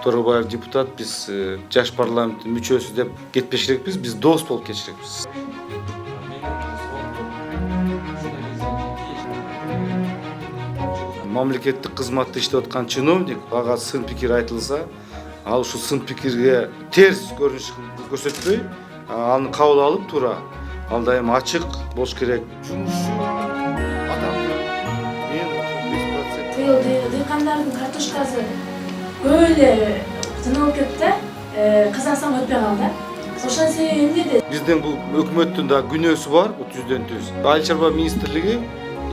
Торгобаев депутат, биз жаш парламенттин мүчөсү деп кетпеш элекпиз, биз дос болуп кетишекпиз. Мамлекеттик кызматта иштеп аткан чиновник ага сын пикир айтылса, ал ушу сын пикирге терс көрүнүш көрсөтпөй, аны кабыл алып туура, ал дайым ачык болуш керек. Жумушчу адамды мен 5%. Быйыл дыйкандардын картошкасы көп эле тынылып кетти, Казакстан өтпөй калды. Ошонун себеби эмнеде? Биздин бул өкмөттүн да күнөөсү бар, бул 100%. Айыл чарба министрлиги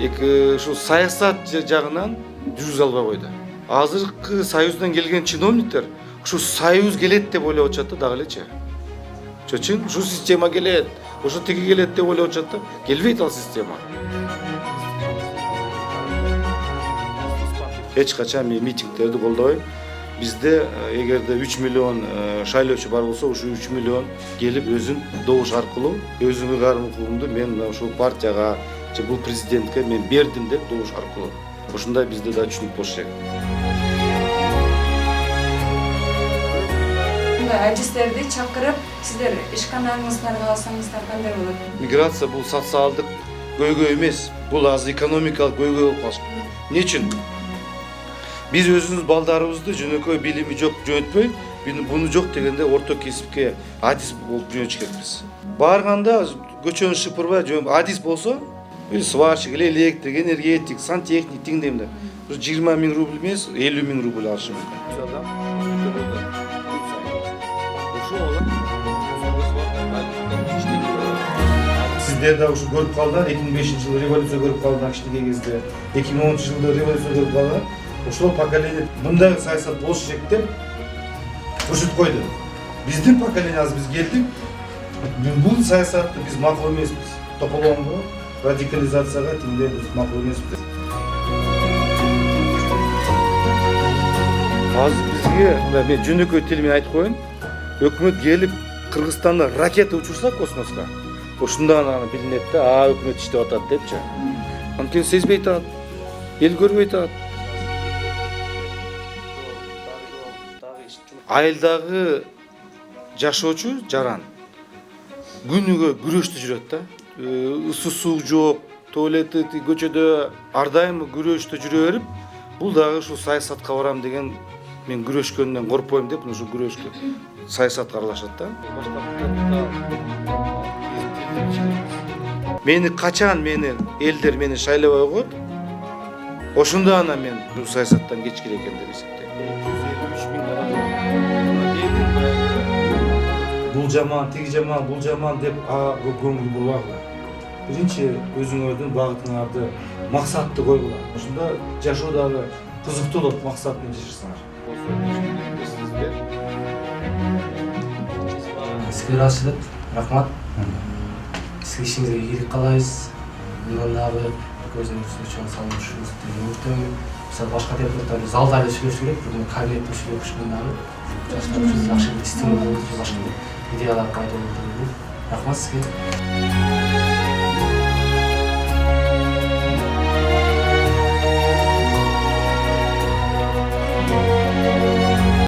ушу саясат жагынан жүргүзө албай койду. Азыркы союздан келген чиновниктер ушу союз келет деп ойлоп атышат дагы элечи. Чөчүн ушу система келет, ушу тиги келет деп ойлоп атышат да, келбейт ал система. Эч качан мен митингдерди колдобойм. Бизде эгерде 3 миллион шайлоочу бар болсо, ушу 3 миллион келип өзүн добуш аркылуу өзүмө карым укугумду мен ушул партияга же бул президентке мен бердим деп добуш аркылуу. Ушундай бизде да түшүнүк болуш керек. Адистерди чакырып, сиздер ишканаңыздар кааласаңыздар кандай болот? Миграция бул социалдык көйгөй эмес, бул азыр экономикалык көйгөй болуп калыш. Эмне үчүн? Биз өзүбүз балдарыбызды жөнөкөй билими жок жөнөтпөй, буну жок дегенде орто кесипке адис болуп жөнөтүшкенбиз. Барганда көчөнү шыпырбай адис болсо, сварщик, электрик, энергетик, сантехник тиңдемде 20 000 рубль эмес, 50 000 рубль алышы мүмкүн. Сиздер да ушу көрүп калдыңар, 2005-жылы революция көрүп калдыңар кичинекей кезде, 2010-жылы революция көрүп калдыңар. Ошол поколение мындай саясат болуш керек деп көрсөтүп койду. Биздин поколение азыр биз келдик. Бул саясатты биз макул эмеспиз. Тополоңго, радикализацияга тиңде биз макул эмеспиз. Азыр бизге мен жөнөкөй тил менен айтып коеюн. Өкмөт келип Кыргызстанда ракета учурса космоско, ошондон аны билинет да, өкмөт иштеп атат депчи. Анткени сезбей атат, эл көрбөй атат. Айылдагы жашоочу жаран күнүгө күрөштө жүрөт да. Ыссы суу жок, туалети көчөдө ар дайым күрөштө жүрө берип, бул дагы ушул саясатка барам деген мен күрөшкөндөн коркпойм деп ушу күрөшкө саясатка аралашат да. Мени качан элдер мени шайлабай койот, ошондо ана мен бул саясаттан кечкире экен деп эсептейм. Бул жаман, тиги жаман, бул жаман деп көңүл бурбагыла. Биринчи өзүңөрдүн багытыңарды, максатты койгула. Ошондо жашоо дагы кызыктуу болот, максат менен жашасаңар. Сизге ыраазычылык, рахмат. Сизге ишиңизге ийгилик каалайбыз. Мындан дагы өзүңүздү чоң салымыңыз деген үмүттөмүн. Мисалы башка депутаттар залда эле сүйлөш керек, бирок кабинетте сүйлөшкөн дагы жаштар үчүн жакшы стимул болот, башка идеялар пайда болот. Рахмат сизге.